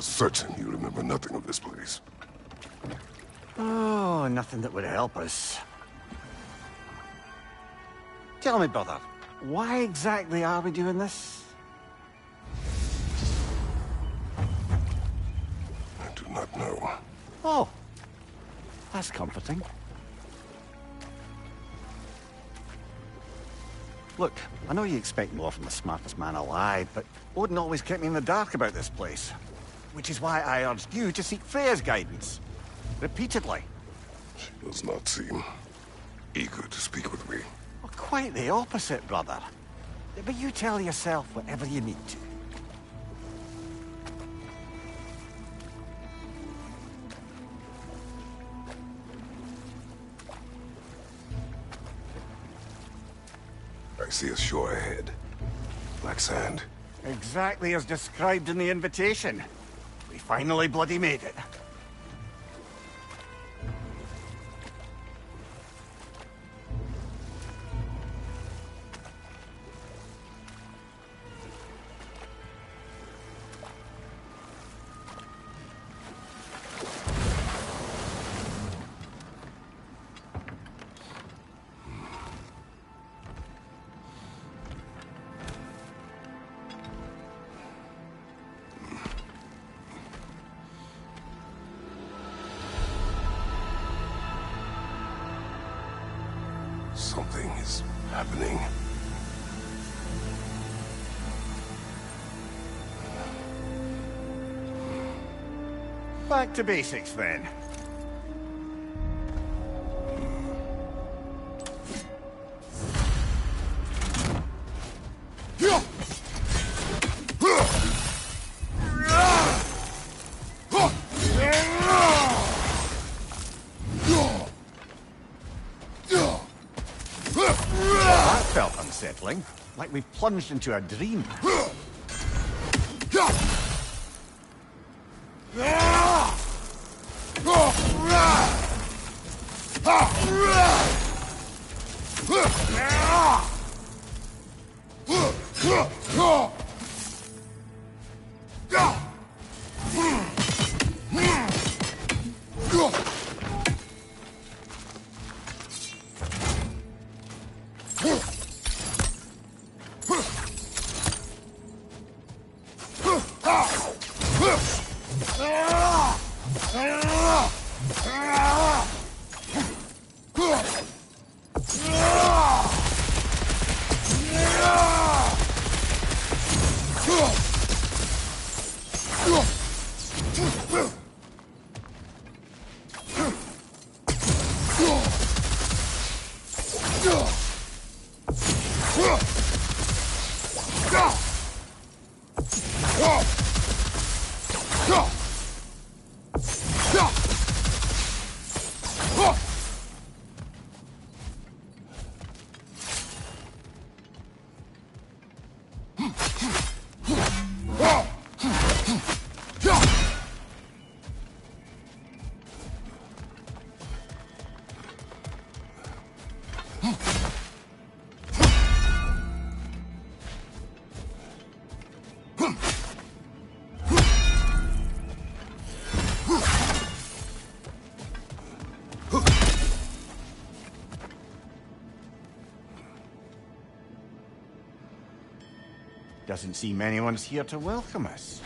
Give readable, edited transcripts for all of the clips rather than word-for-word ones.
certain you remember nothing of this place. Oh, nothing that would help us. Tell me, brother, why exactly are we doing this? I do not know. Oh, that's comforting. Look, I know you expect more from the smartest man alive, but Odin always kept me in the dark about this place. Which is why I urged you to seek Freya's guidance. Repeatedly. She does not seem eager to speak with me. Well, quite the opposite, brother. But you tell yourself whatever you need to. I see a shore ahead. Black sand. Exactly as described in the invitation. We finally bloody made it. Something is happening. Back to basics, then. That felt unsettling, like we plunged into a dream. Doesn't seem anyone's here to welcome us.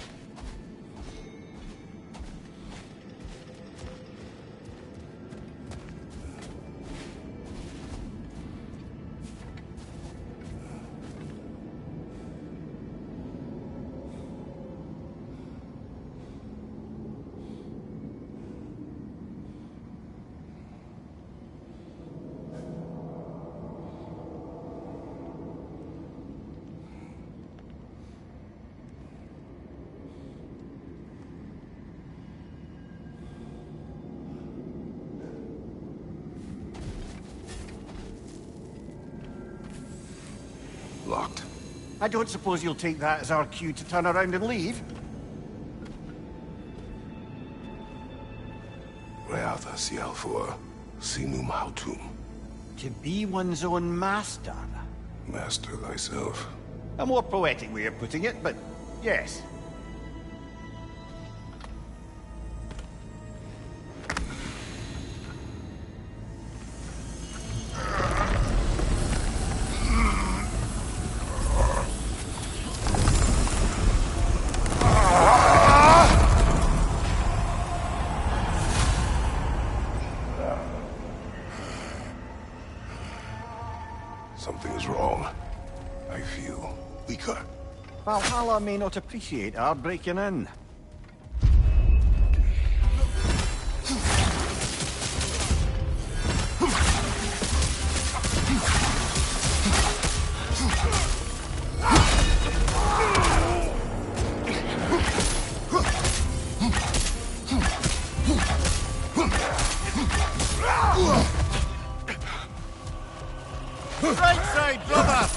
Locked. I don't suppose you'll take that as our cue to turn around and leave? Reatha Sialfur, Sinum Hautum. To be one's own master. Master thyself. A more poetic way of putting it, but yes. you, weaker. Valhalla may not appreciate our breaking in. Right side, brother!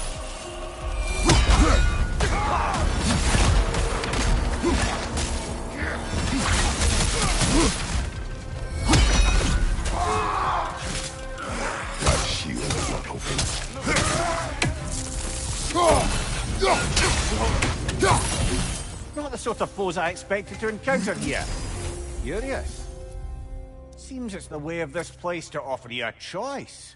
My shield is not open. Not the sort of foes I expected to encounter here. Curious. Seems it's the way of this place to offer you a choice.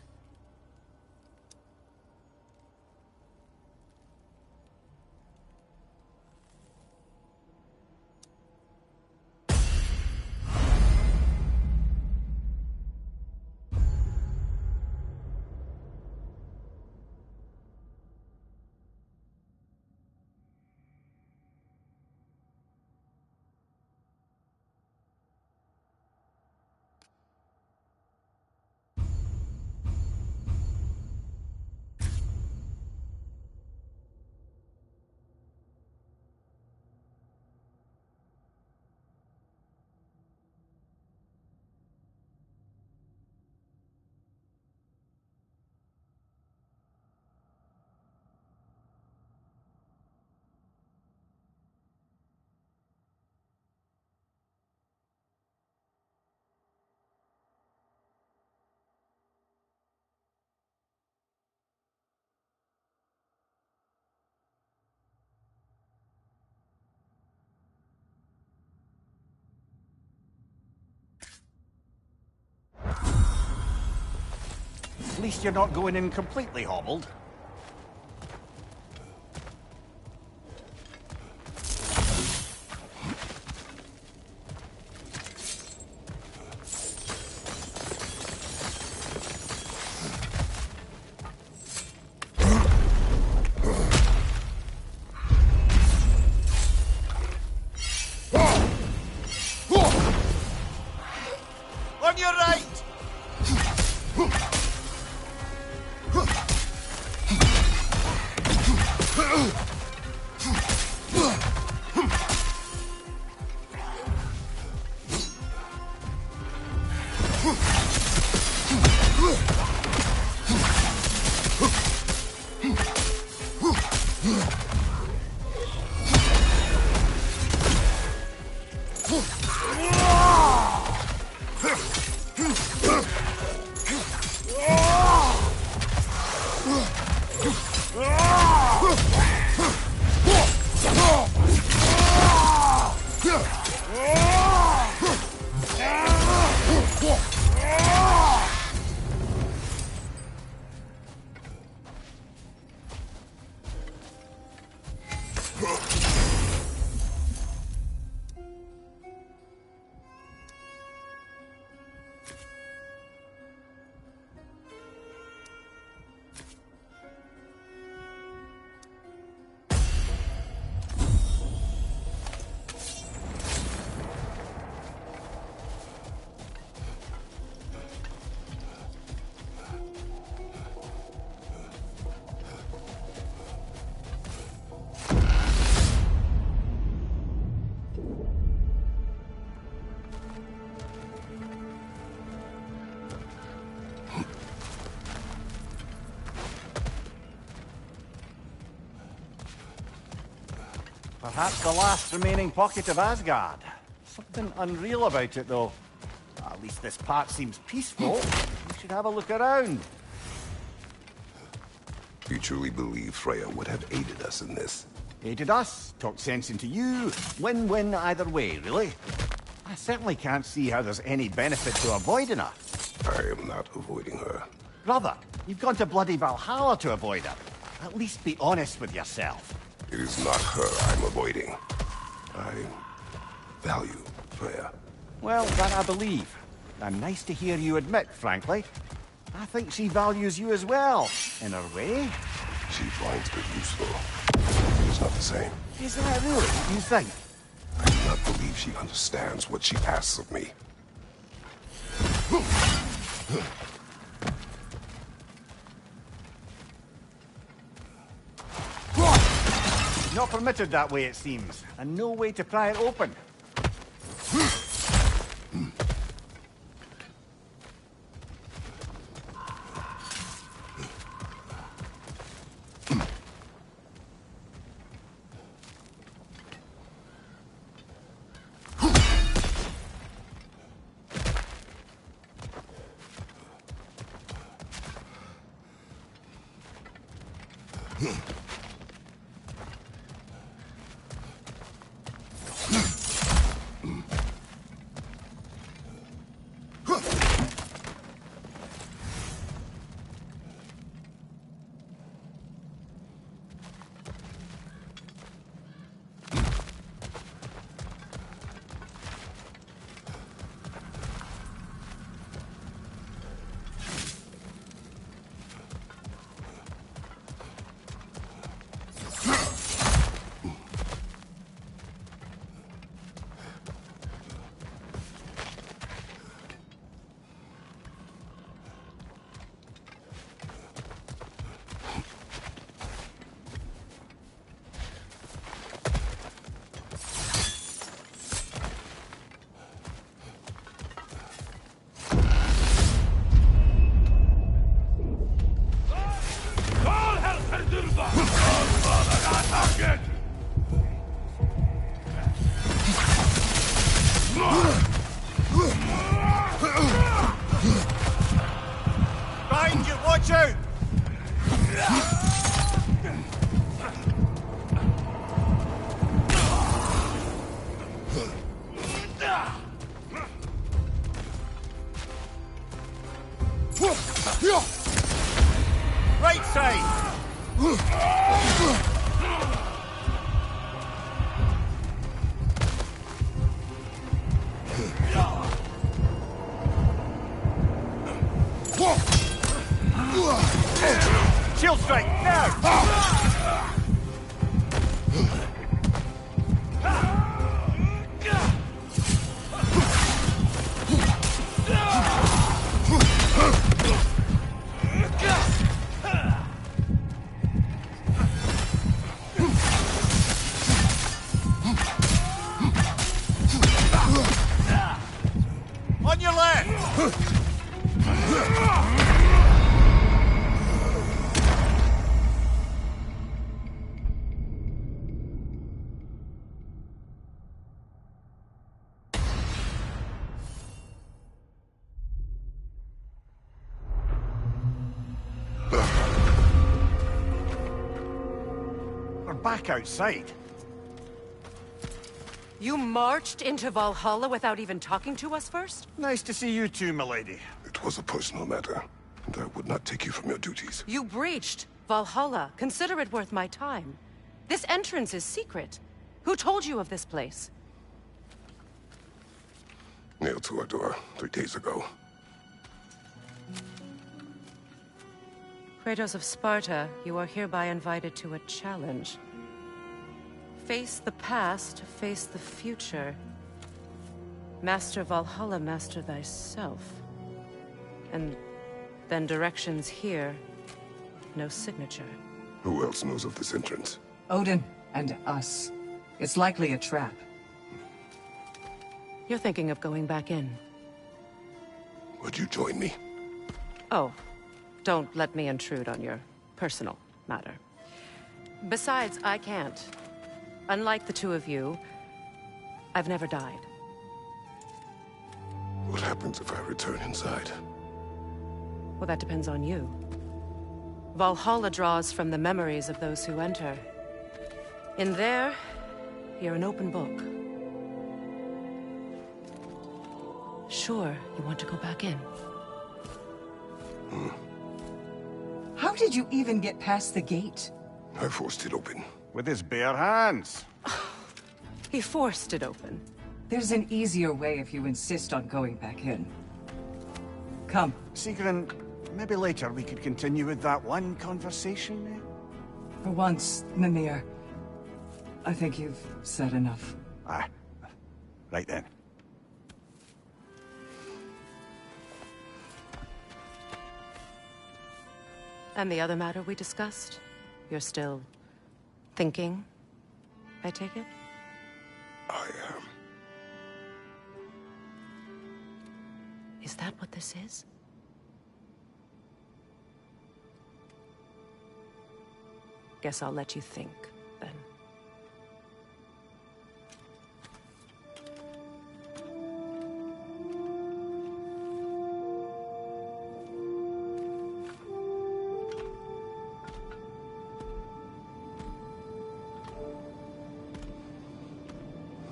At least you're not going in completely hobbled. On your right! Perhaps the last remaining pocket of Asgard. Something unreal about it, though. At least this part seems peaceful. We should have a look around. You truly believe Freya would have aided us in this? Aided us, talked sense into you. Win-win either way, really. I certainly can't see how there's any benefit to avoiding her. I am not avoiding her. Brother, you've gone to bloody Valhalla to avoid her. At least be honest with yourself. It is not her I'm avoiding. I value Freya. Well, that I believe. And nice to hear you admit, frankly. I think she values you as well, in her way. She finds me useful. It's not the same. Is that really what you think? I do not believe she understands what she asks of me. Not permitted that way, it seems, and no way to pry it open. Behind you, watch out! Right side! Shield strike, now! On your left! We're back outside. You marched into Valhalla without even talking to us first? Nice to see you too, milady. It was a personal matter, and I would not take you from your duties. You breached Valhalla. Consider it worth my time. This entrance is secret. Who told you of this place? Nailed to our door 3 days ago. Kratos of Sparta, you are hereby invited to a challenge. Face the past, face the future. Master Valhalla, master thyself. And then directions here, no signature. Who else knows of this entrance? Odin and us. It's likely a trap. You're thinking of going back in. Would you join me? Oh, don't let me intrude on your personal matter. Besides, I can't. Unlike the two of you, I've never died. What happens if I return inside? Well, that depends on you. Valhalla draws from the memories of those who enter. In there, you're an open book. Sure, you want to go back in. How did you even get past the gate? I forced it open. With his bare hands. He forced it open. There's an easier way if you insist on going back in. Come. Sigrun, maybe later we could continue with that one conversation, eh? For once, Mimir, I think you've said enough. Aye. Right then. And the other matter we discussed? You're still thinking, I take it? I am. Is that what this is? Guess I'll let you think, then.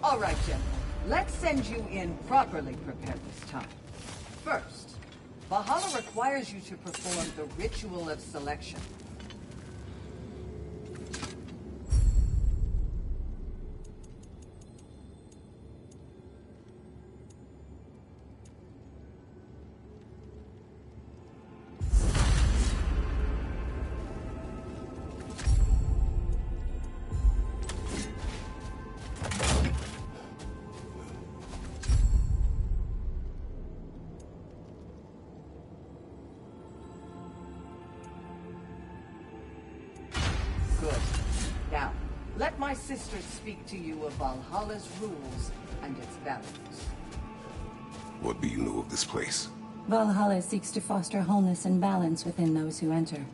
All right, gentlemen. Let's send you in properly prepared this time. First, Valhalla requires you to perform the ritual of selection. Good. Now, let my sisters speak to you of Valhalla's rules and its values. What do you know of this place? Valhalla seeks to foster wholeness and balance within those who enter.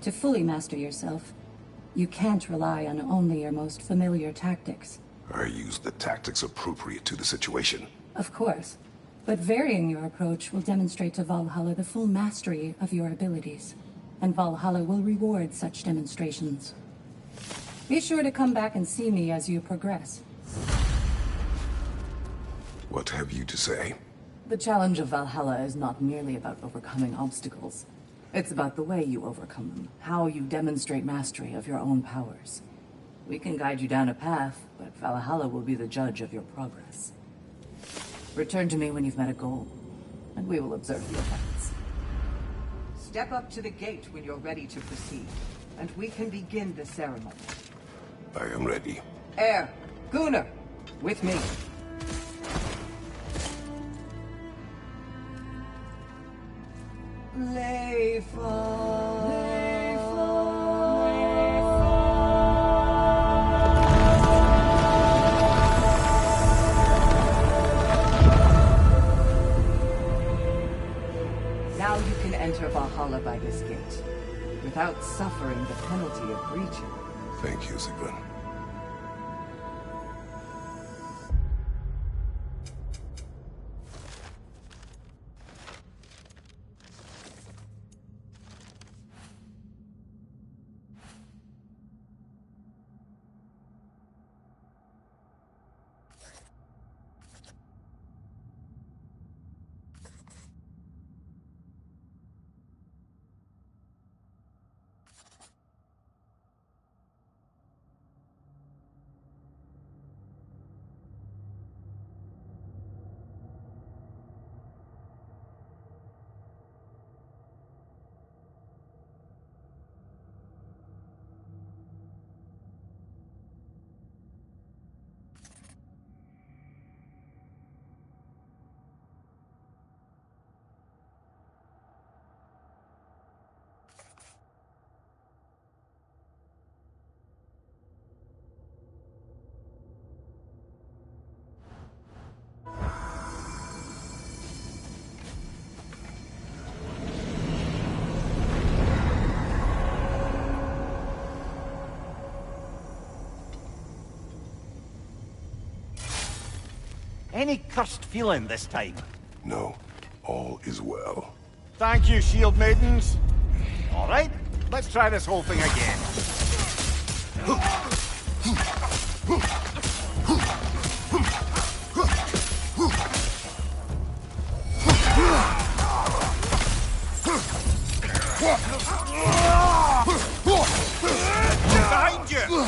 To fully master yourself, you can't rely on only your most familiar tactics. I use the tactics appropriate to the situation. Of course, but varying your approach will demonstrate to Valhalla the full mastery of your abilities, and Valhalla will reward such demonstrations. Be sure to come back and see me as you progress. What have you to say? The challenge of Valhalla is not merely about overcoming obstacles. It's about the way you overcome them, how you demonstrate mastery of your own powers. We can guide you down a path, but Valhalla will be the judge of your progress. Return to me when you've met a goal, and we will observe the effects. Step up to the gate when you're ready to proceed, and we can begin the ceremony. I am ready. Gunnar, with me. Now you can enter Valhalla by this gate, without suffering the penalty of breaching. Thank you, Sigrun. Any cursed feeling this time? No, all is well. Thank you, shield maidens. All right, let's try this whole thing again. Behind you!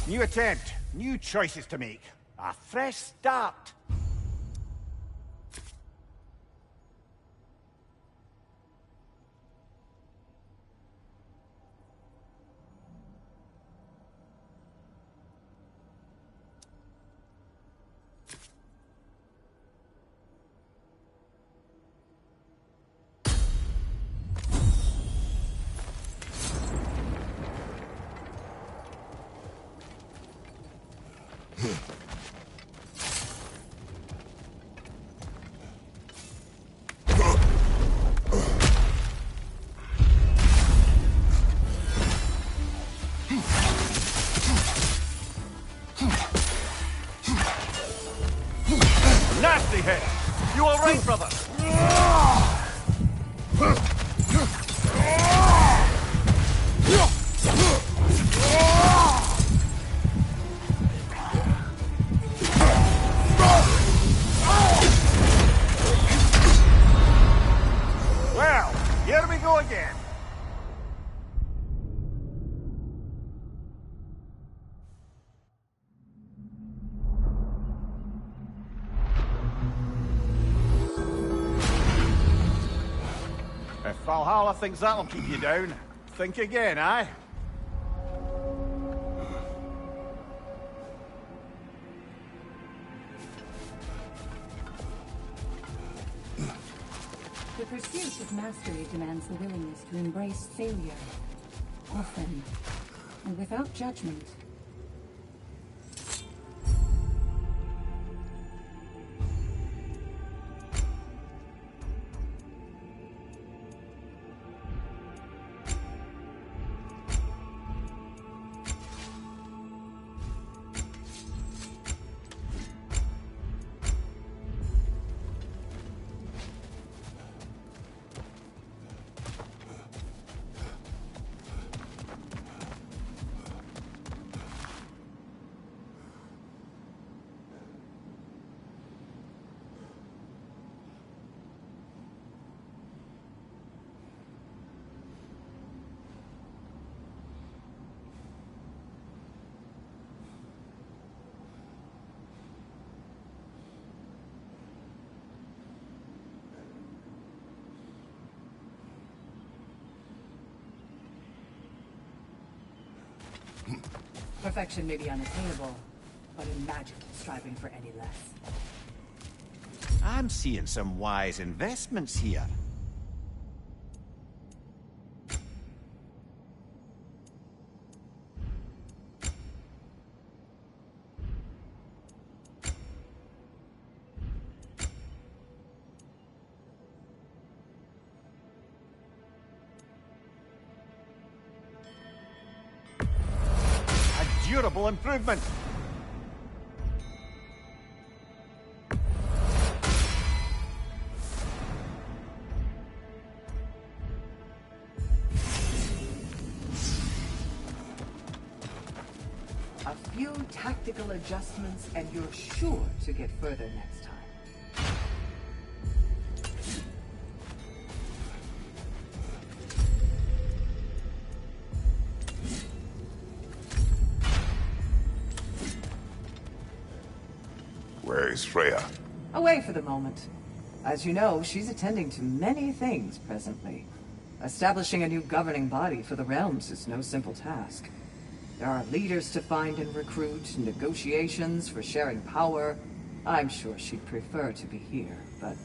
New attempt, new choices to make. A fresh start. Nasty hit! You all right, brother? Well, here we go again. If Valhalla thinks that'll keep you down, think again, aye? The pursuit of mastery demands the willingness to embrace failure, often, and without judgment. Perfection may be unattainable, but imagine striving for any less. I'm seeing some wise investments here. A durable improvement. A few tactical adjustments and you're sure to get further next time. Where is Freya? Away for the moment. As you know, she's attending to many things presently. Establishing a new governing body for the realms is no simple task. There are leaders to find and recruit, negotiations for sharing power. I'm sure she'd prefer to be here, but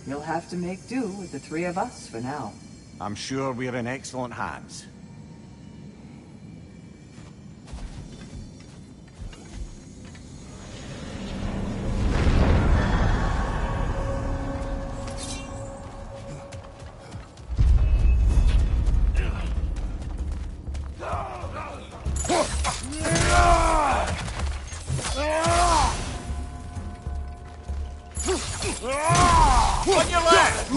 you'll have to make do with the three of us for now. I'm sure we're in excellent hands. On your left!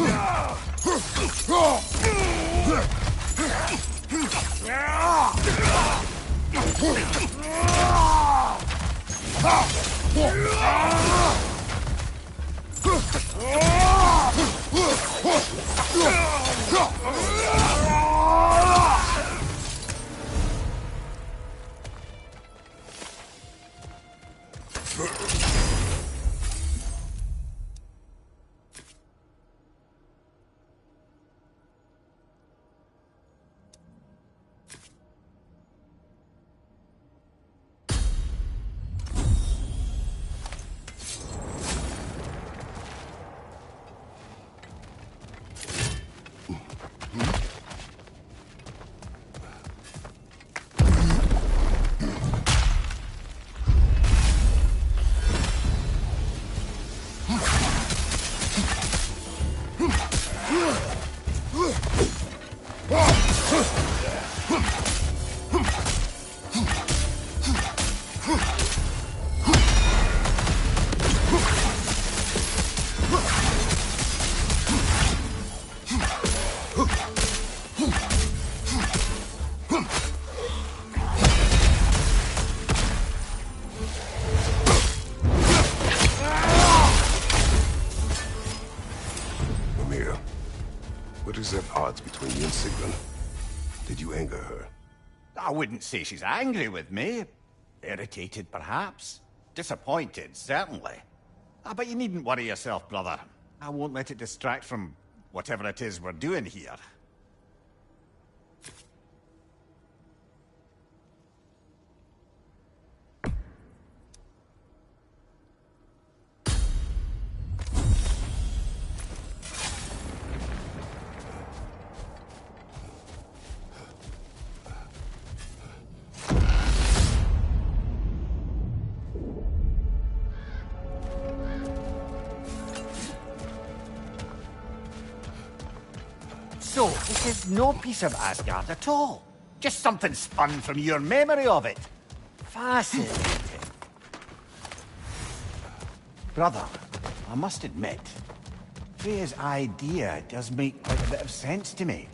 What is at odds between you and Sigrun? Did you anger her? I wouldn't say she's angry with me. Irritated, perhaps. Disappointed, certainly. But you needn't worry yourself, brother. I won't let it distract from whatever it is we're doing here. So, this is no piece of Asgard at all. Just something spun from your memory of it. Fascinating. Brother, I must admit, Freya's idea does make quite a bit of sense to me.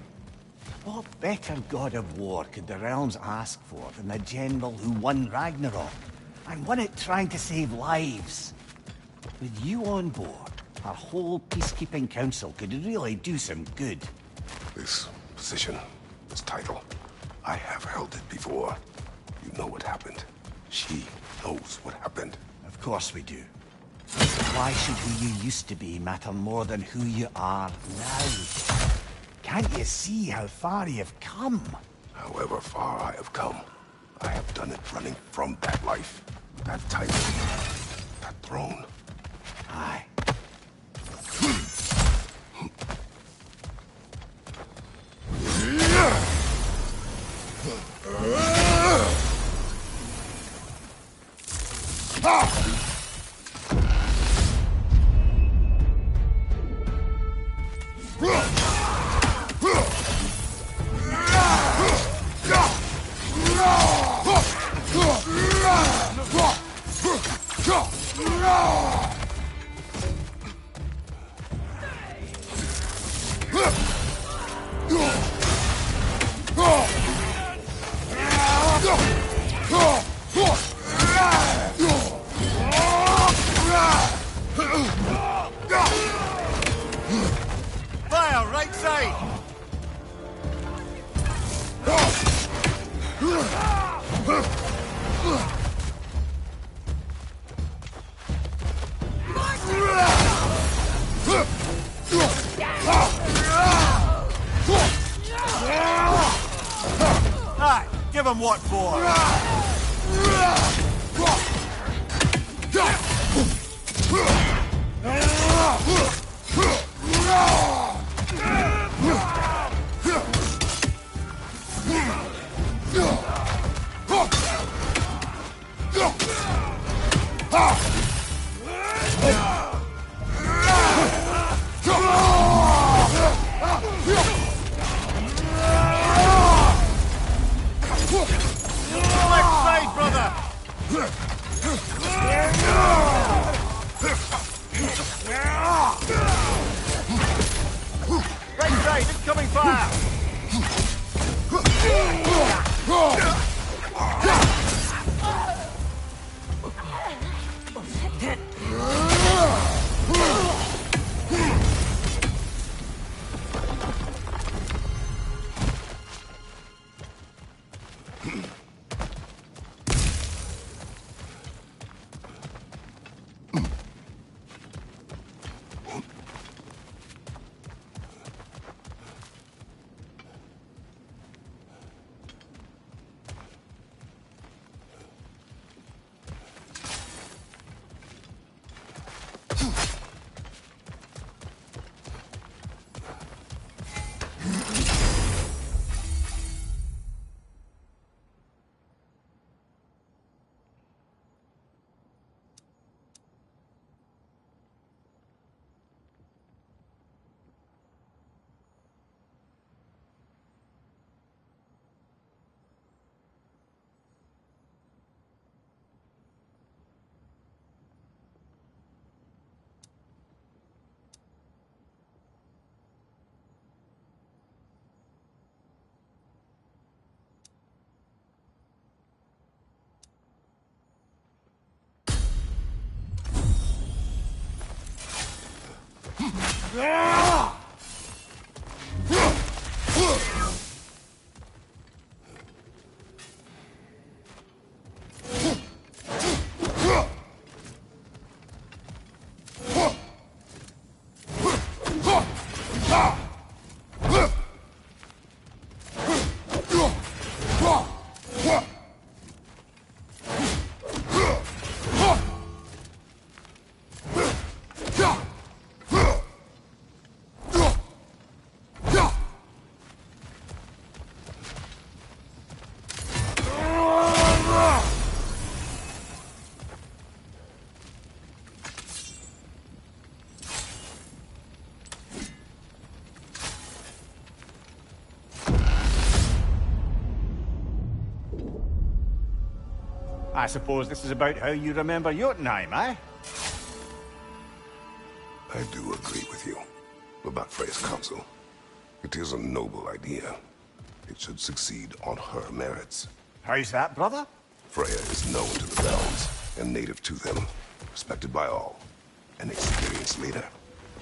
What better god of war could the realms ask for than the general who won Ragnarok, and won it trying to save lives? With you on board, our whole peacekeeping council could really do some good. This position, this title, I have held it before. You know what happened. She knows what happened. Of course we do. Why should who you used to be matter more than who you are now? Can't you see how far you've come? However far I have come, I have done it running from that life, that title, that throne. Aye. Fire, right side! Aye, give him what for! Left side, brother! Right side, incoming fire! I suppose this is about how you remember Jotunheim, eh? I do agree with you about Freya's council. It is a noble idea. It should succeed on her merits. How's that, brother? Freya is known to the realms and native to them, respected by all. An experienced leader.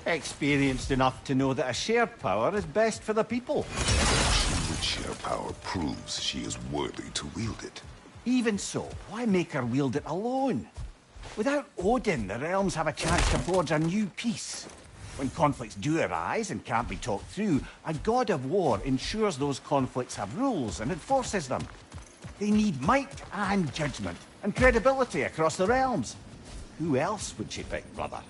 Experienced enough to know that a shared power is best for the people. She with sheer power proves she is worthy to wield it. Even so, why make her wield it alone? Without Odin, the realms have a chance to forge a new peace. When conflicts do arise and can't be talked through, a god of war ensures those conflicts have rules and enforces them. They need might and judgment, and credibility across the realms. Who else would she pick, brother?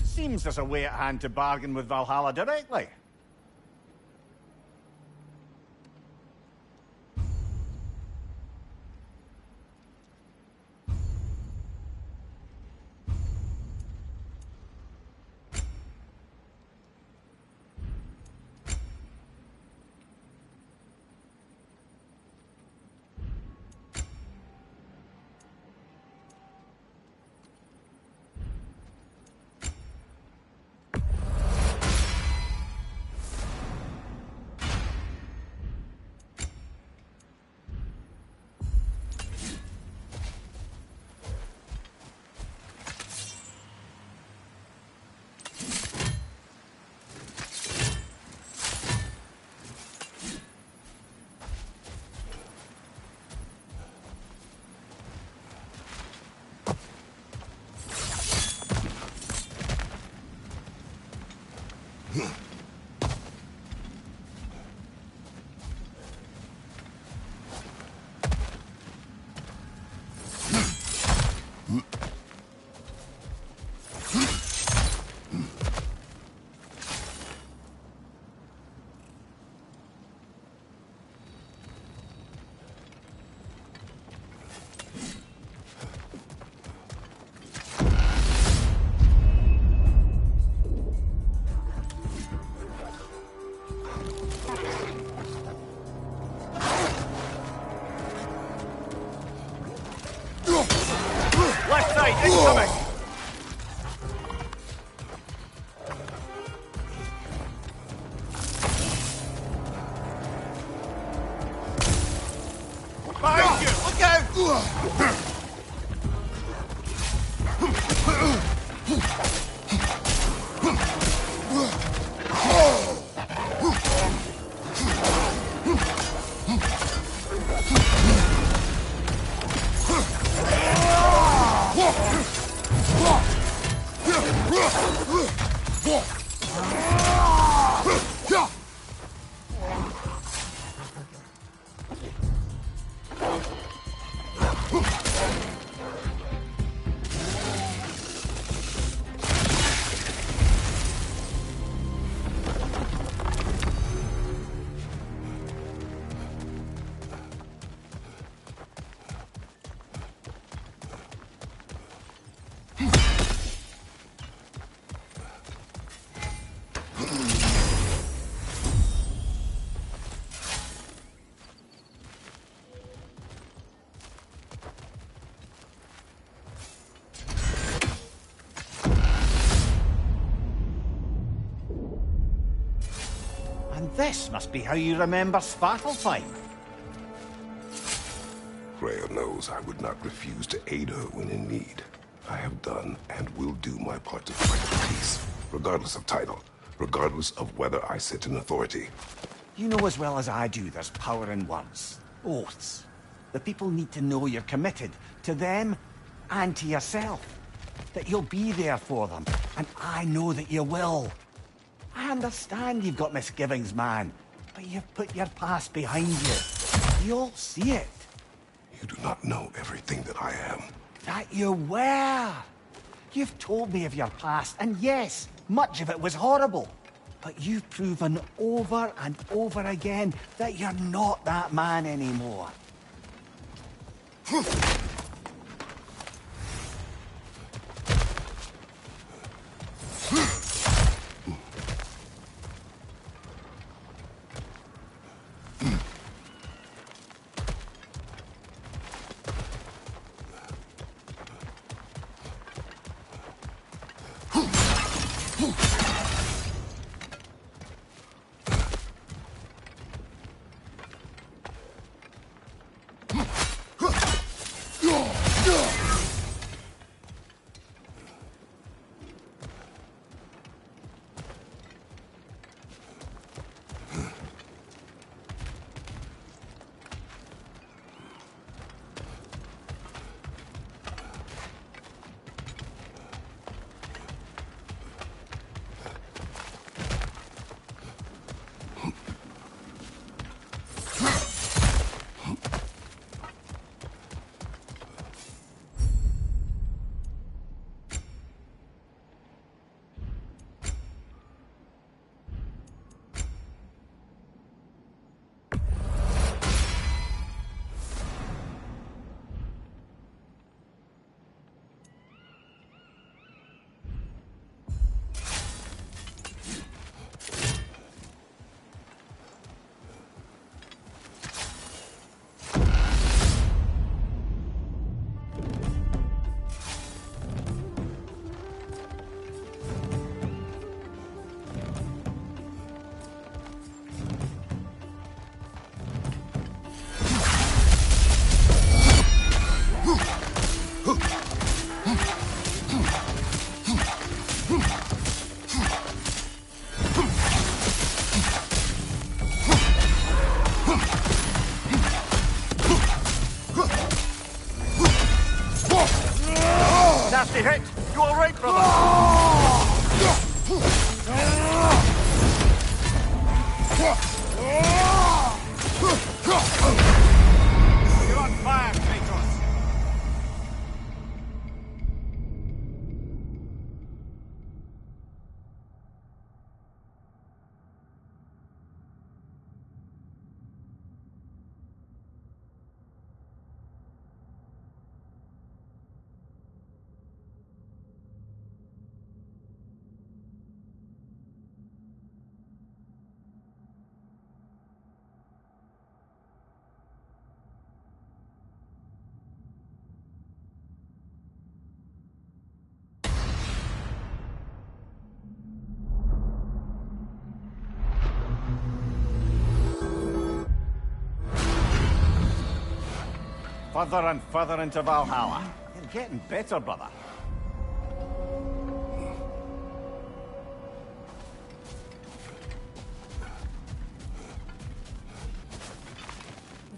Seems there's a way at hand to bargain with Valhalla directly. Left side, incoming! Behind you! Look out! And this must be how you remember Svartalfheim. Freya knows I would not refuse to aid her when in need. I have done and will do my part to fight for peace, regardless of title, regardless of whether I sit in authority. You know as well as I do there's power in words. Oaths. The people need to know you're committed to them and to yourself. That you'll be there for them, and I know that you will. I understand you've got misgivings, man, but you've put your past behind you. You'll see it. You do not know everything that I am. That you were. You've told me of your past, and yes, much of it was horrible. But you've proven over and over again that you're not that man anymore. Nasty hit! You all right, brother? You're on fire, Kratos! Further and further into Valhalla. You're getting better, brother.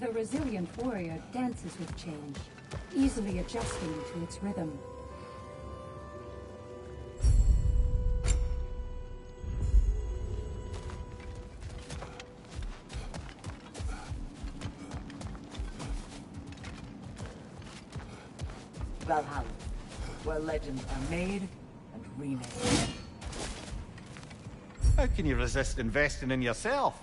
The resilient warrior dances with change, easily adjusting to its rhythm. Valhalla, where legends are made and remade. How can you resist investing in yourself?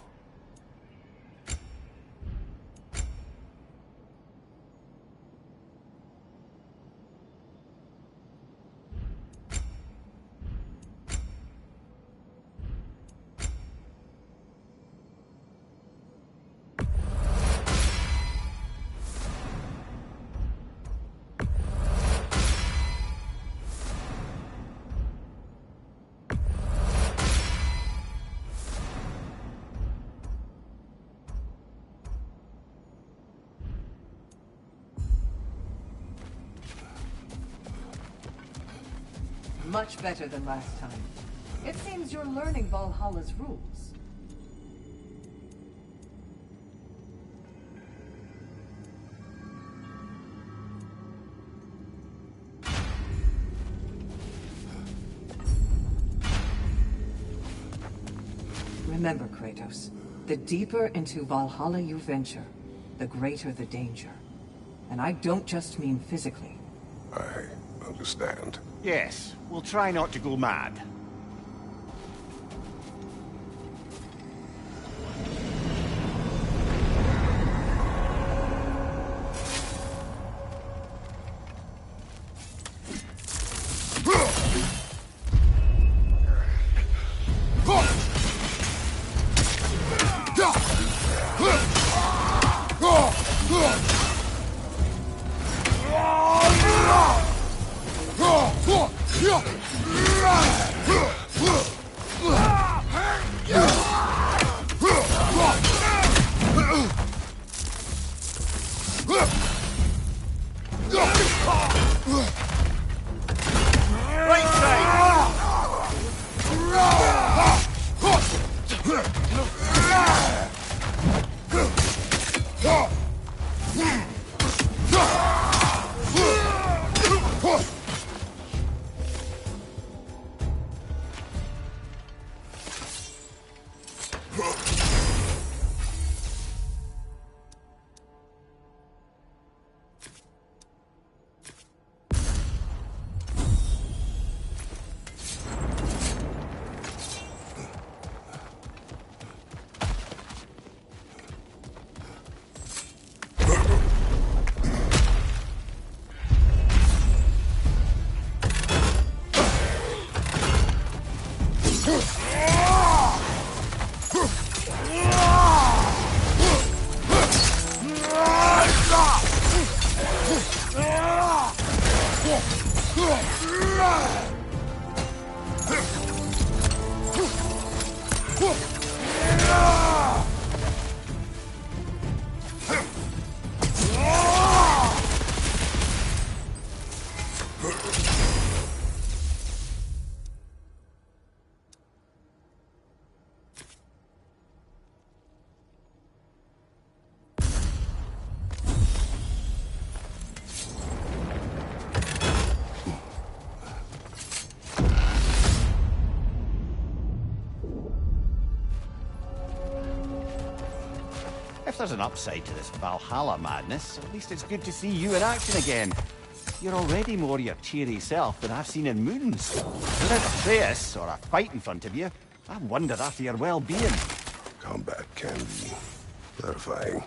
Much better than last time. It seems you're learning Valhalla's rules. Remember, Kratos, the deeper into Valhalla you venture, the greater the danger. And I don't just mean physically. I understand. Yes, we'll try not to go mad. If there's an upside to this Valhalla madness, at least it's good to see you in action again. You're already more your cheery self than I've seen in moons. Without Atreus or a fight in front of you, I wonder after your well-being. Combat can be clarifying.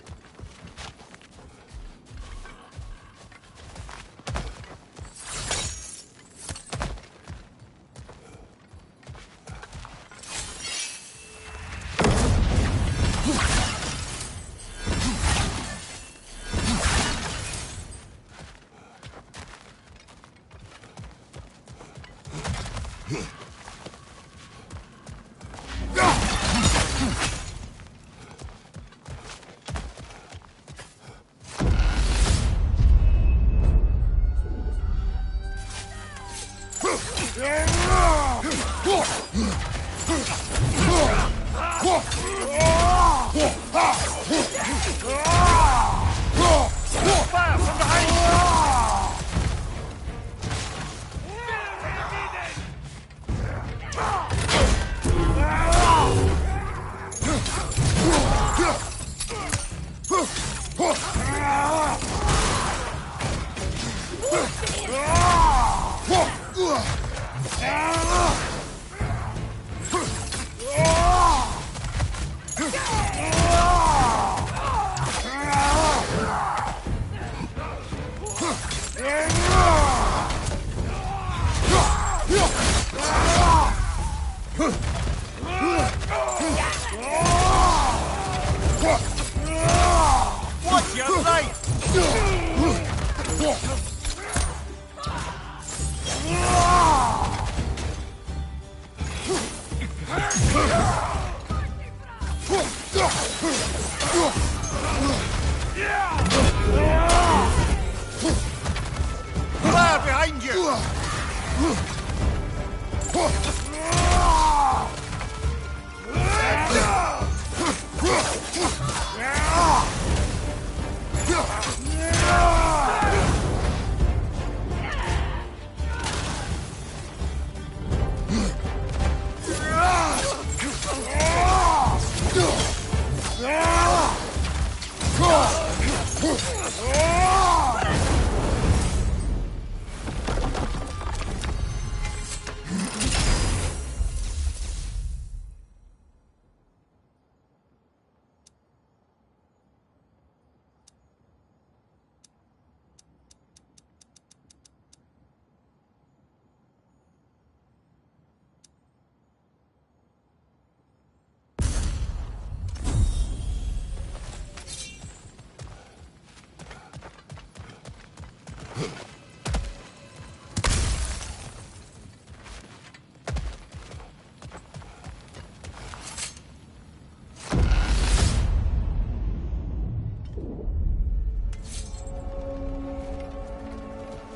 Fire behind you!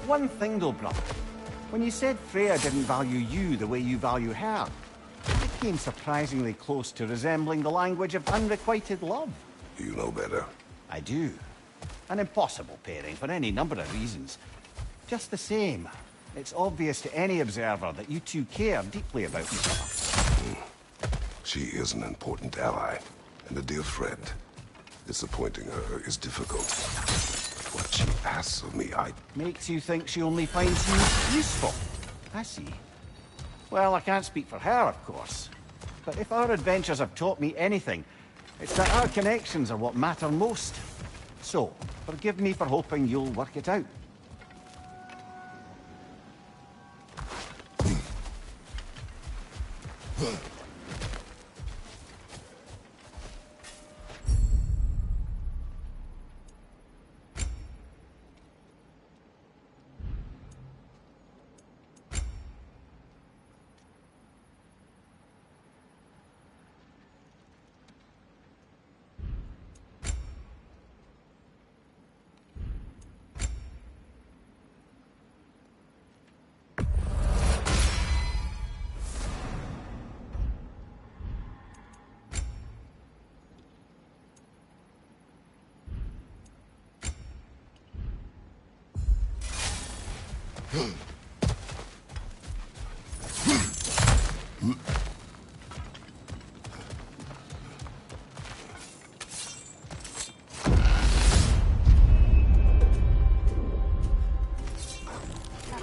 One thing though, brother. When you said Freya didn't value you the way you value her, it came surprisingly close to resembling the language of unrequited love. You know better. I do. An impossible pairing for any number of reasons. Just the same, it's obvious to any observer that you two care deeply about each other. She is an important ally, and a dear friend. Disappointing her is difficult. What she asks of me, Makes you think she only finds you useful. I see. Well, I can't speak for her, of course. But if our adventures have taught me anything, it's that our connections are what matter most. So, forgive me for hoping you'll work it out.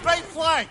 Right flank!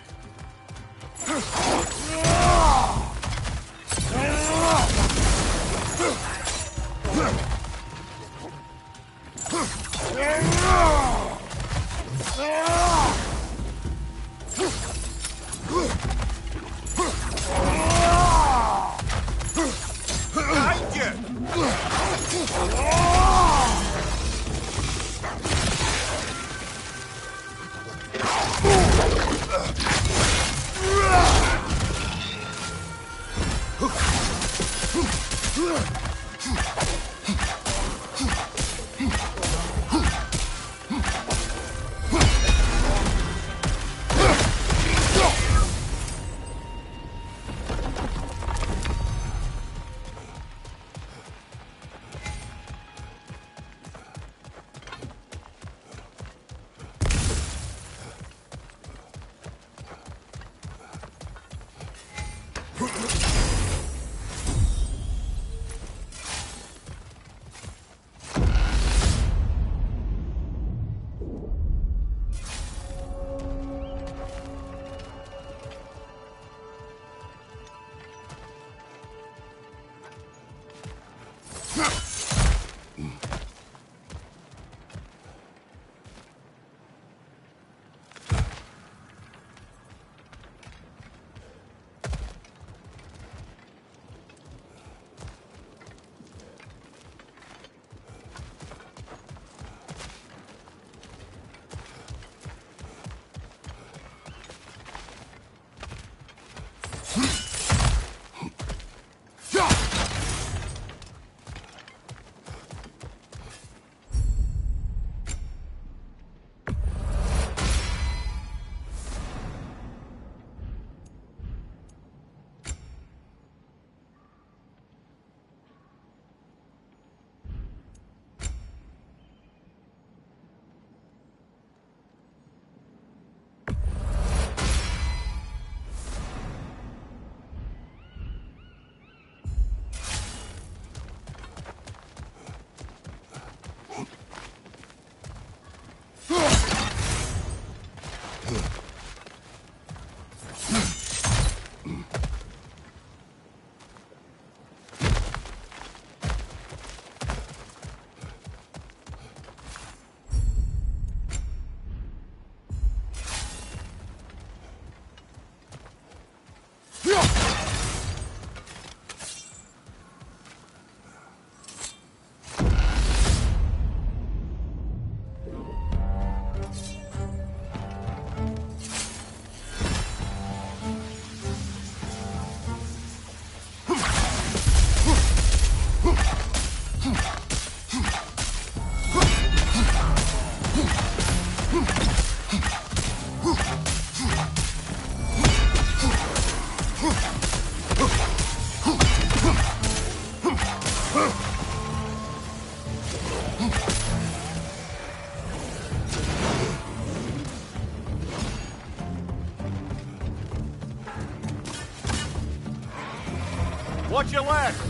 Watch your left!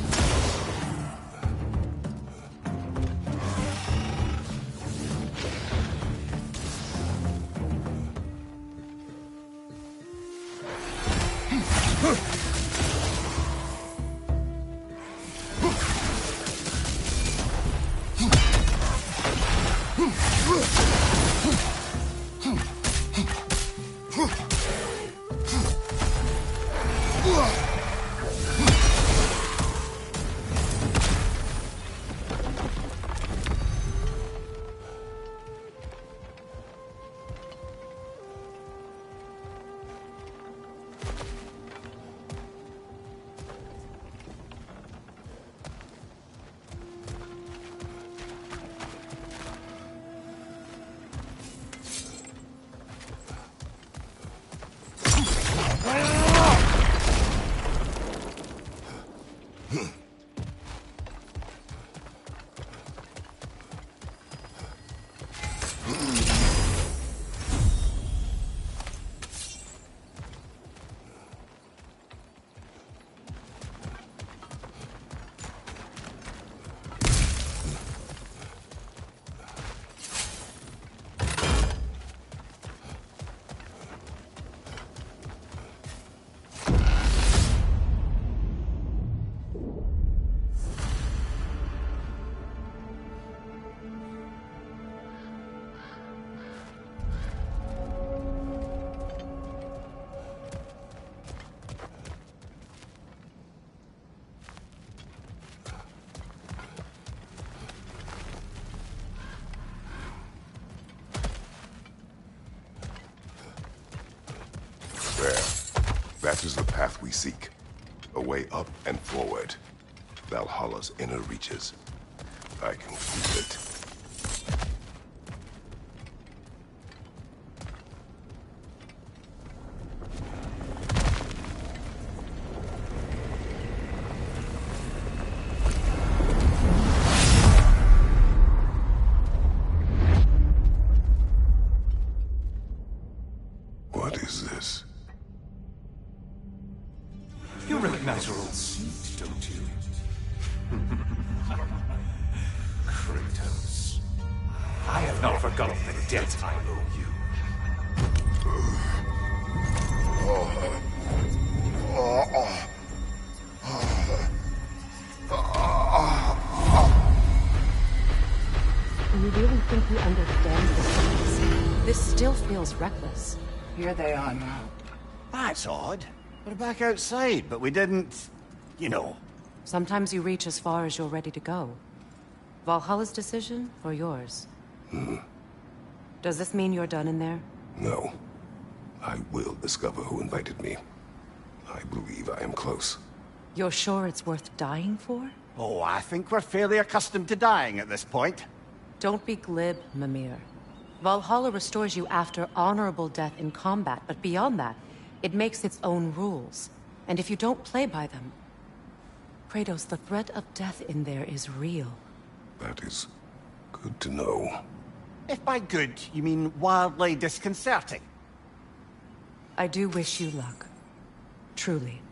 That is the path we seek. A way up and forward. Valhalla's inner reaches. I can feel it. What is this? You recognize your old seat, don't you? Kratos. I have not forgotten the debt I owe you. Do you really think he understands this? This still feels reckless. Here they are now. That's odd. We're back outside, but we didn't... you know. Sometimes you reach as far as you're ready to go. Valhalla's decision, or yours? Does this mean you're done in there? No. I will discover who invited me. I believe I am close. You're sure it's worth dying for? Oh, I think we're fairly accustomed to dying at this point. Don't be glib, Mimir. Valhalla restores you after honorable death in combat, but beyond that, it makes its own rules. And if you don't play by them... Kratos, the threat of death in there is real. That is good to know. If by good, you mean wildly disconcerting. I do wish you luck. Truly.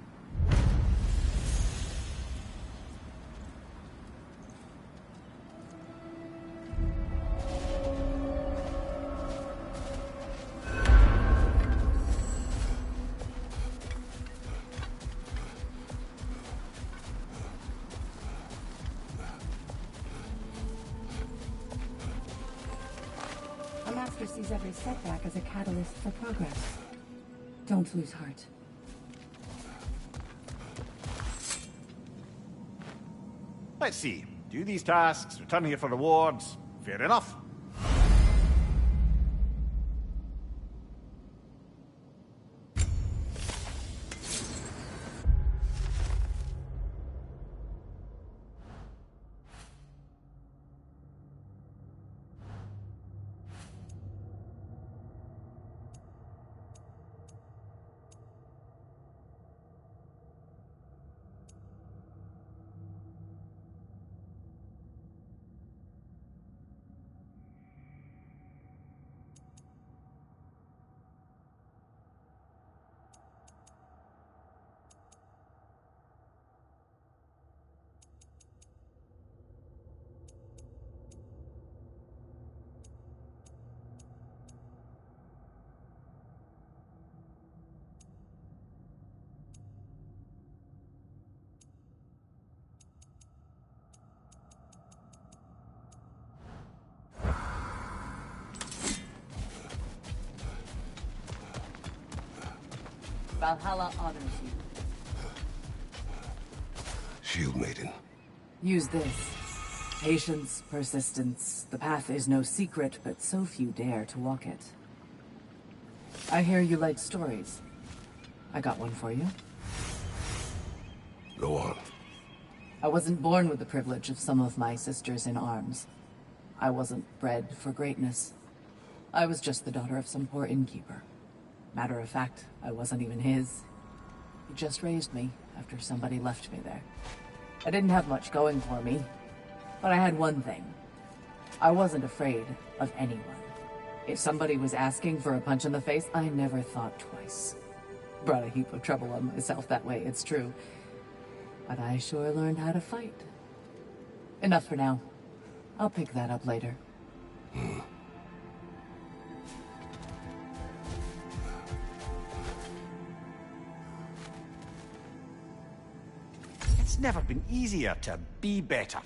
A master sees every setback as a catalyst for progress. Don't lose heart. Let's see. Do these tasks, return here for rewards. Fair enough. Valhalla honors you. Shield Maiden. Use this. Patience, persistence. The path is no secret, but so few dare to walk it. I hear you like stories. I got one for you. Go on. I wasn't born with the privilege of some of my sisters in arms. I wasn't bred for greatness. I was just the daughter of some poor innkeeper. Matter of fact, I wasn't even his. He just raised me after somebody left me there. I didn't have much going for me, but I had one thing. I wasn't afraid of anyone. If somebody was asking for a punch in the face, I never thought twice. Brought a heap of trouble on myself that way, it's true. But I sure learned how to fight. Enough for now. I'll pick that up later. It's never been easier to be better.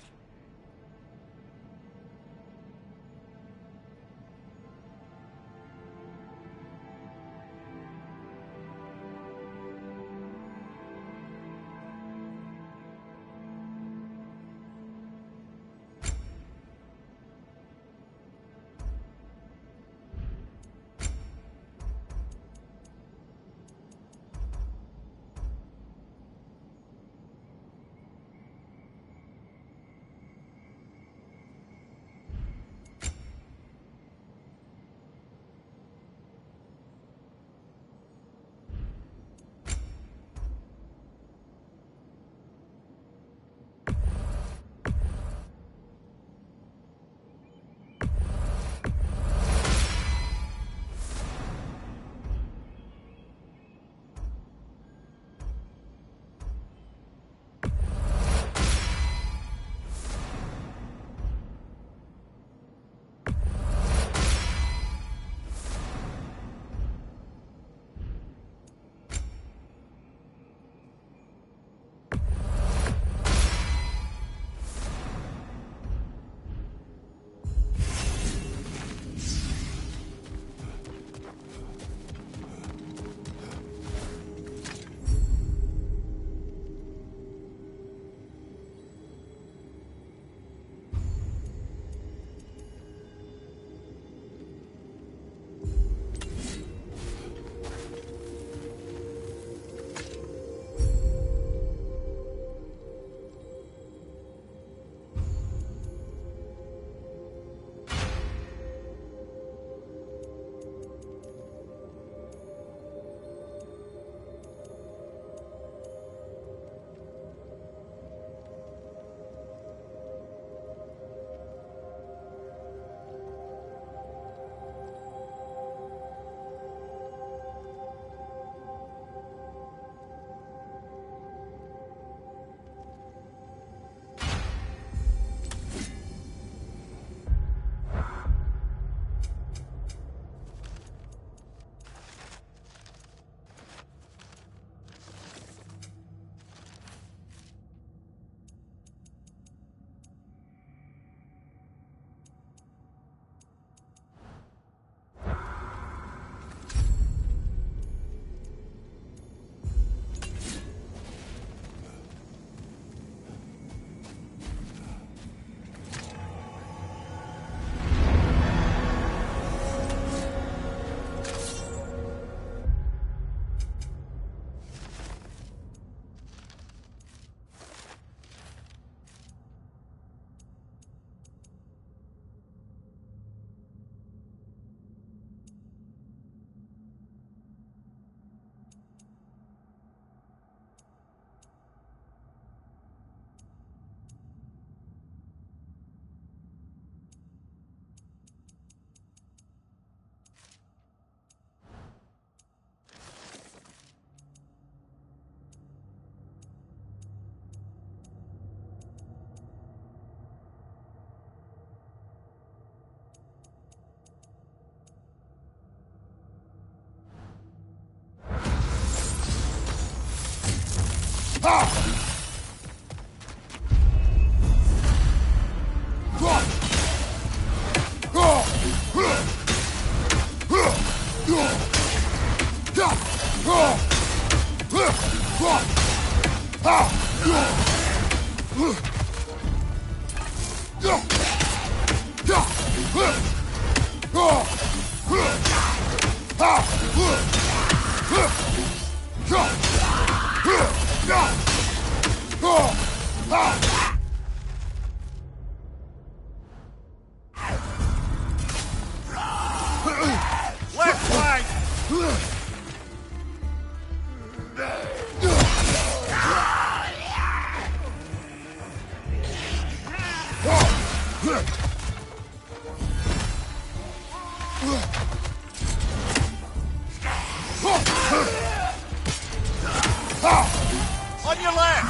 On your left!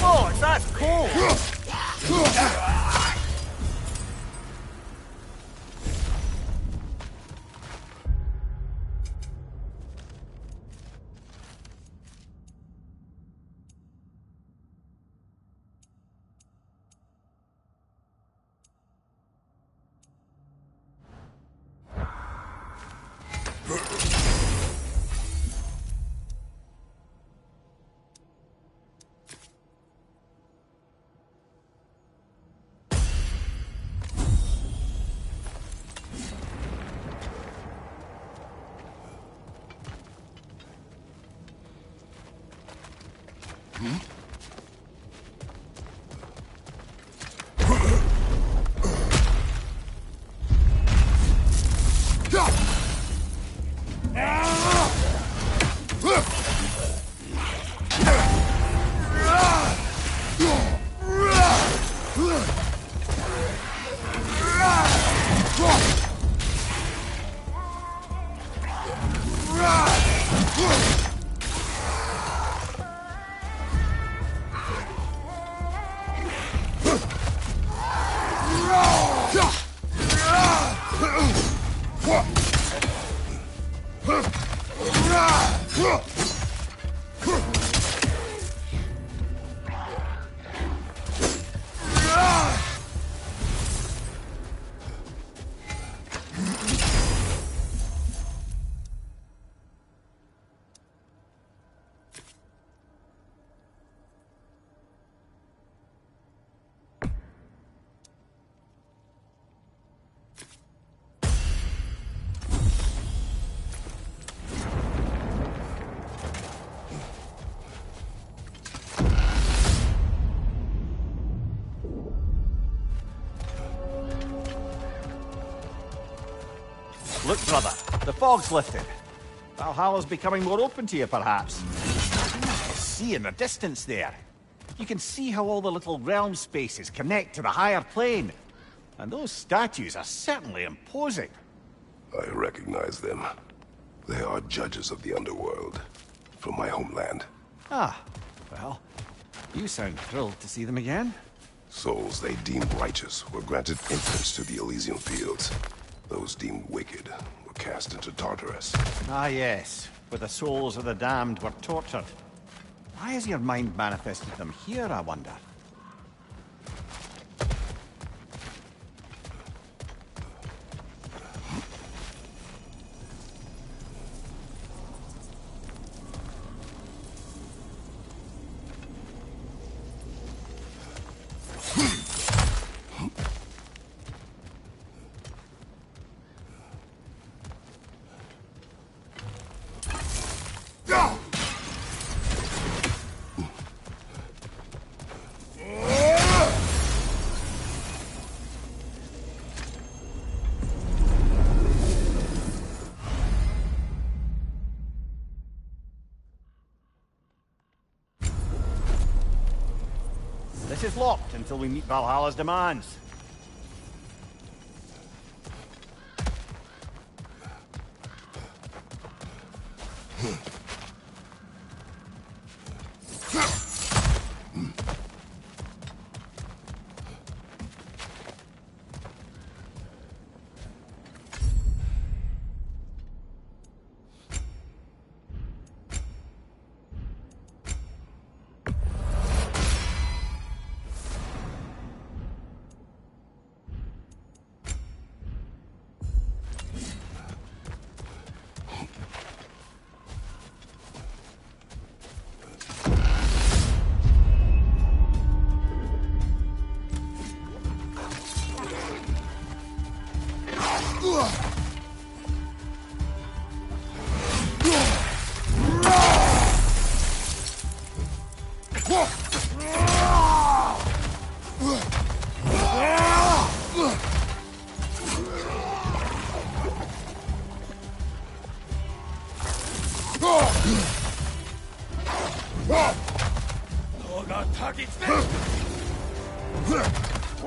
Oh, that's cool! Look, brother, the fog's lifted. Valhalla's becoming more open to you, perhaps. See in the distance there. You can see how all the little realm spaces connect to the higher plane. And those statues are certainly imposing. I recognize them. They are judges of the underworld, from my homeland. Ah, well, you sound thrilled to see them again. Souls they deemed righteous were granted entrance to the Elysian fields. Those deemed wicked were cast into Tartarus. Ah, yes, where the souls of the damned were tortured. Why has your mind manifested them here, I wonder? This is locked until we meet Valhalla's demands.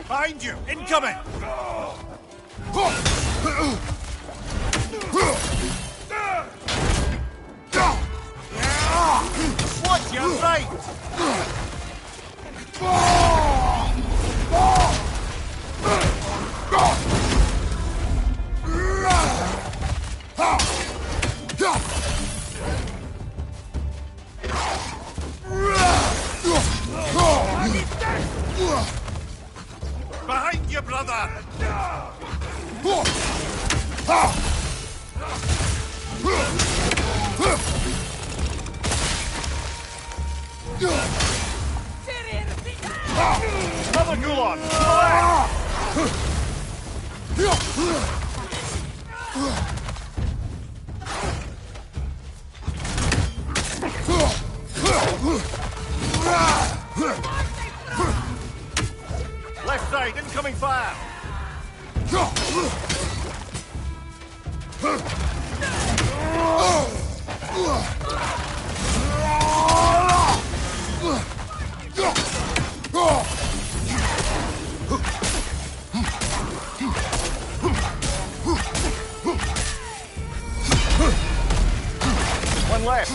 Behind you! Incoming! Watch your right! Behind you, brother! Another Gulag! Left side, incoming fire! One left.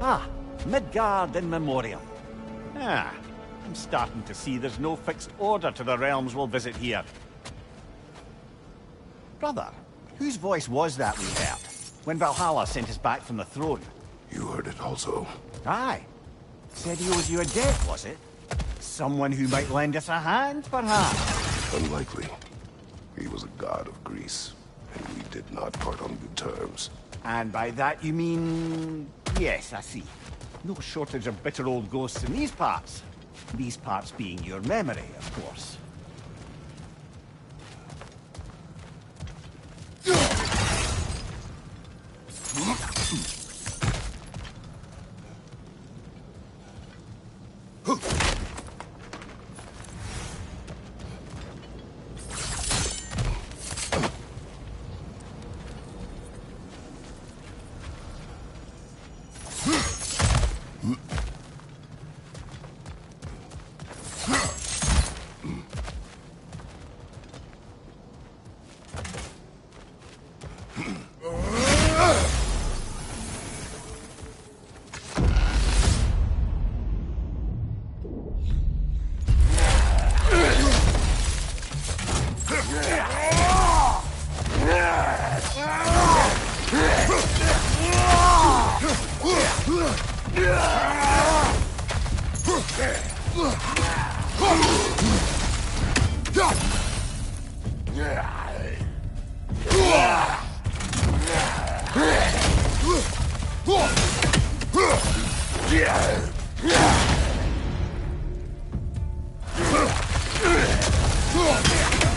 Ah, Midgard in memoriam. Ah, I'm starting to see there's no fixed order to the realms we'll visit here. Brother, whose voice was that we heard when Valhalla sent us back from the throne? You heard it also. Aye. Said he owes you a debt, was it? Someone who might lend us a hand, perhaps? Unlikely. He was a god of Greece, and we did not part on good terms. And by that you mean... Yes, I see. No shortage of bitter old ghosts in these parts. These parts being your memory, of course.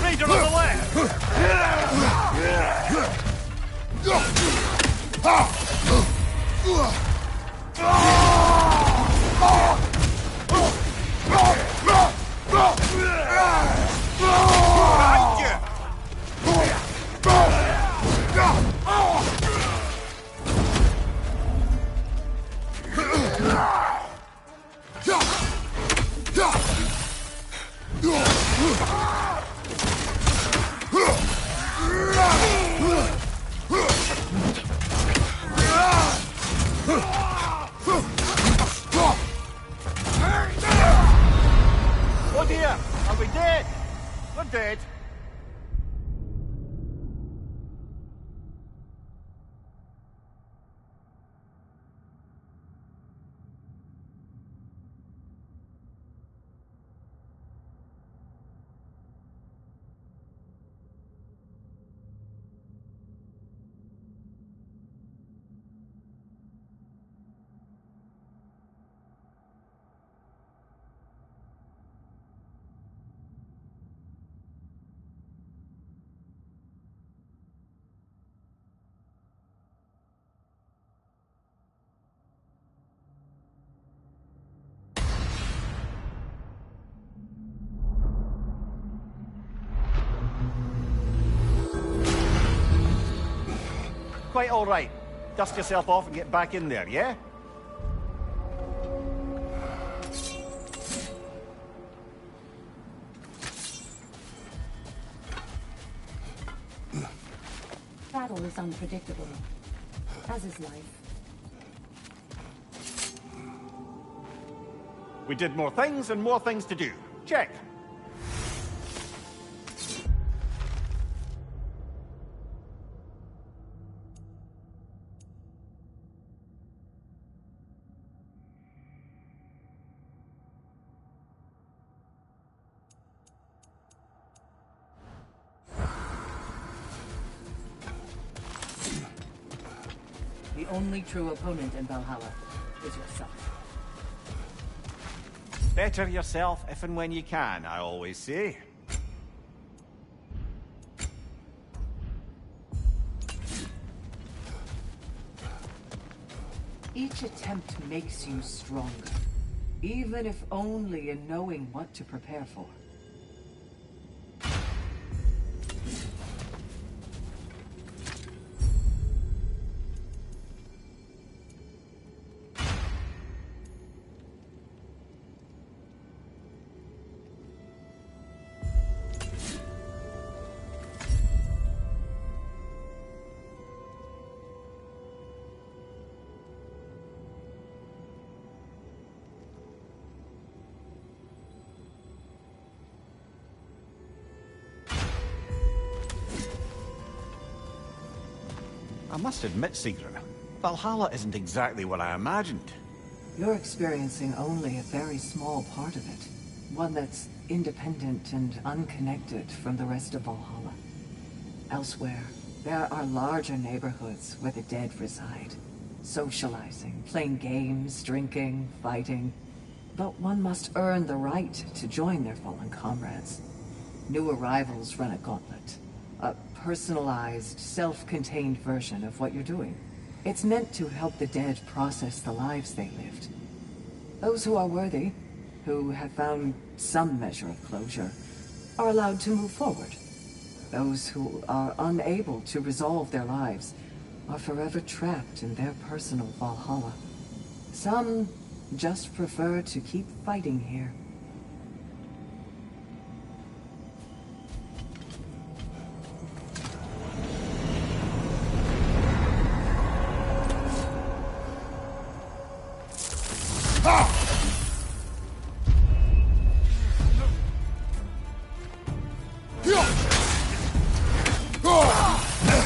Raider on the left! Behind you! Are we dead? We're dead. Quite all right. Dust yourself off and get back in there, yeah? Battle is unpredictable, as is life. We did more things and more things to do. Check. The only true opponent in Valhalla is yourself. Better yourself if and when you can, I always say. Each attempt makes you stronger, even if only in knowing what to prepare for. I must admit, Secret, Valhalla isn't exactly what I imagined. You're experiencing only a very small part of it. One that's independent and unconnected from the rest of Valhalla. Elsewhere, there are larger neighborhoods where the dead reside. Socializing, playing games, drinking, fighting. But one must earn the right to join their fallen comrades. New arrivals run a gauntlet. A personalized, self-contained version of what you're doing. It's meant to help the dead process the lives they lived. Those who are worthy, who have found some measure of closure, are allowed to move forward. Those who are unable to resolve their lives are forever trapped in their personal Valhalla. Some just prefer to keep fighting here.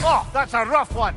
Oh, that's a rough one.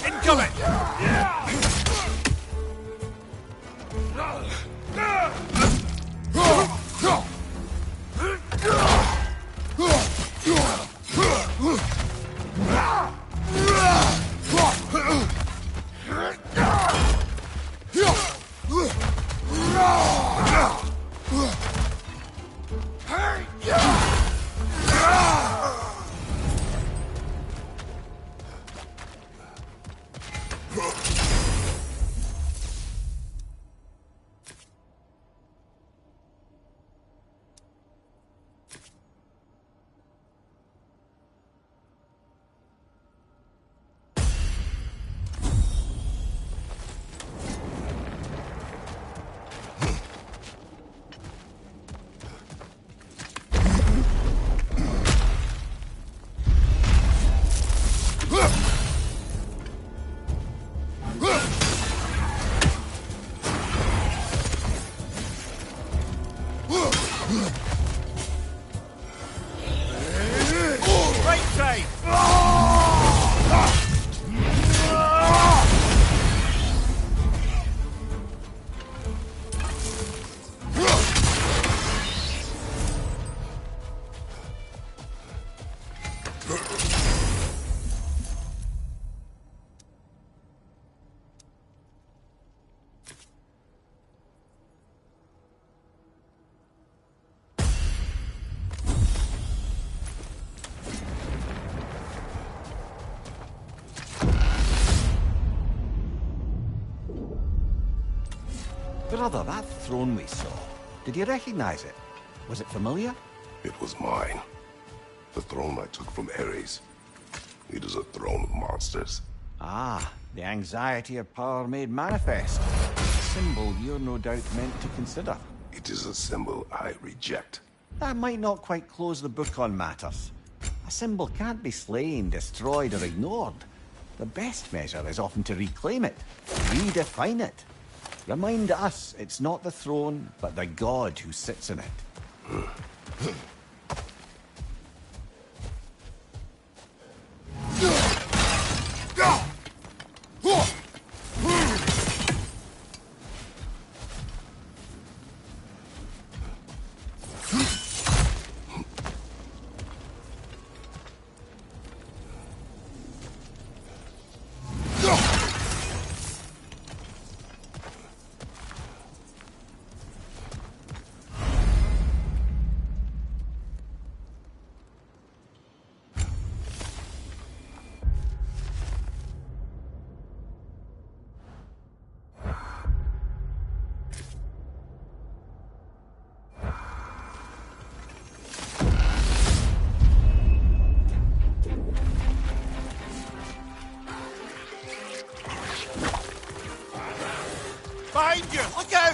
Incoming! Brother, that throne we saw, did you recognize it? Was it familiar? It was mine. The throne I took from Ares. It is a throne of monsters. Ah, the anxiety of power made manifest. A symbol you're no doubt meant to consider. It is a symbol I reject. That might not quite close the book on matters. A symbol can't be slain, destroyed, or ignored. The best measure is often to reclaim it, redefine it. Remind us it's not the throne, but the god who sits in it. Behind you! Look out!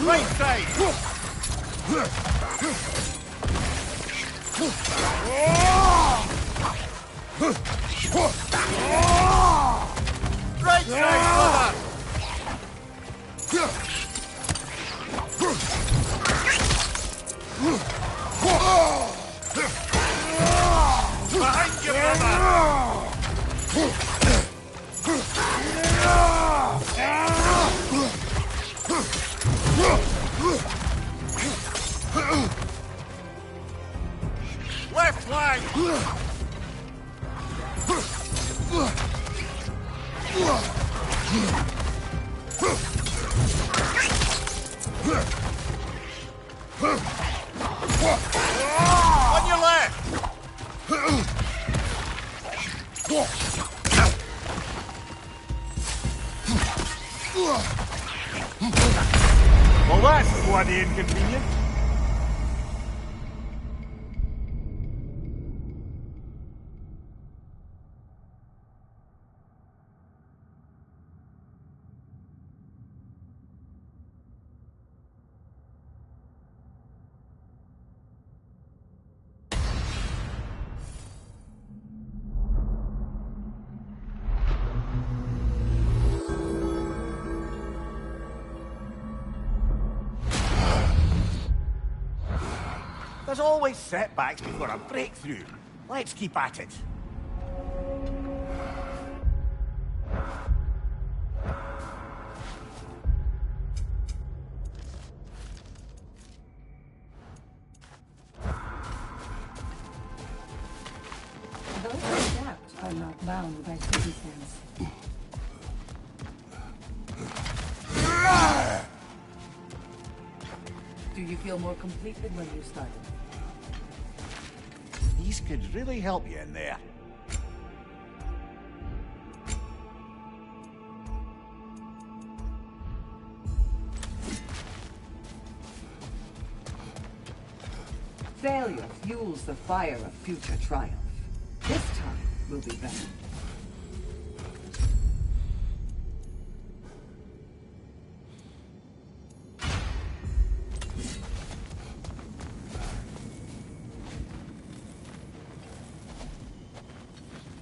Right side! Right side, brother! Behind you, brother! Left flank! On your left! Well, that's bloody inconvenient. There's always setbacks before a breakthrough. Let's keep at it. Those who adapt are not bound by circumstance. Do you feel more complete than when you started? These could really help you in there. Failure fuels the fire of future triumph. This time will be better.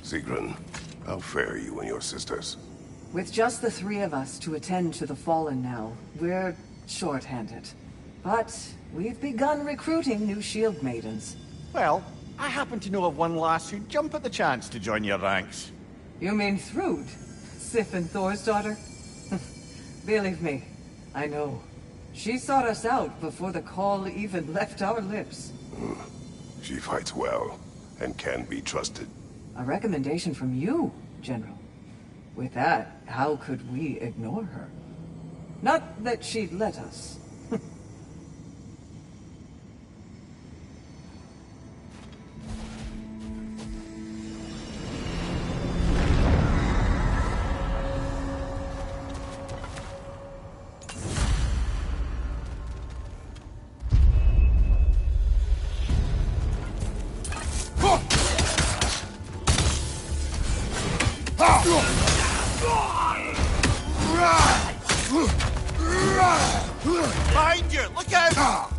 Sigrun, how fare you and your sisters? With just the three of us to attend to the fallen now, we're short-handed. But we've begun recruiting new shield maidens. Well, I happen to know of one lass who'd jump at the chance to join your ranks. You mean Thrud? Sif and Thor's daughter? Believe me, I know. She sought us out before the call even left our lips. She fights well, and can be trusted. A recommendation from you, General. With that, how could we ignore her? Not that she'd let us. Behind you! Look out!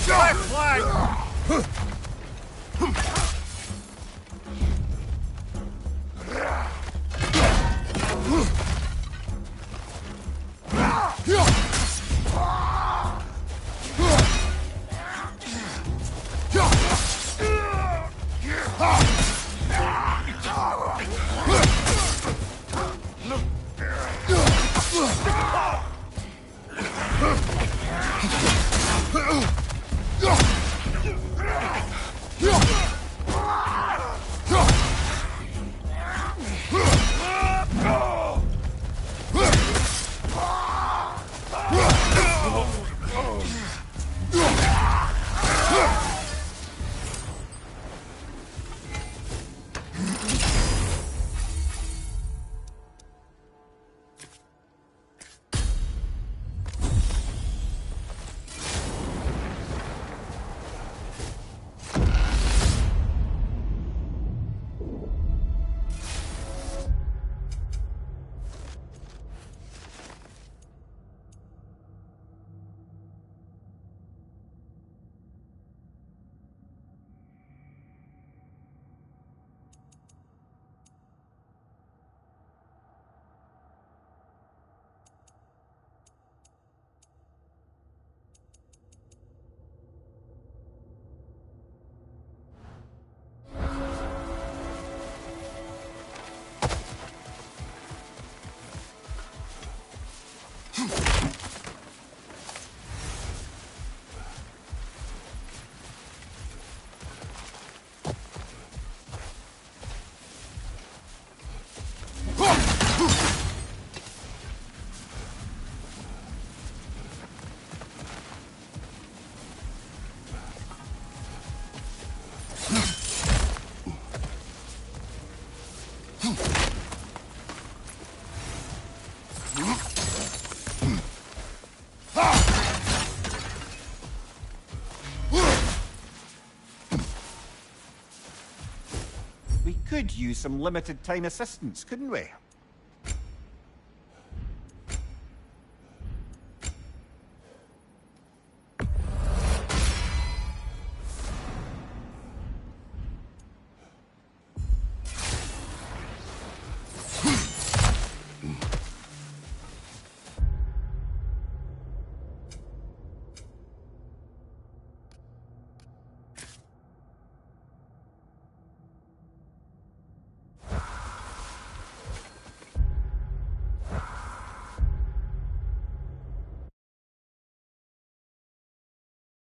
Left flank! We could use some limited time assistance, couldn't we?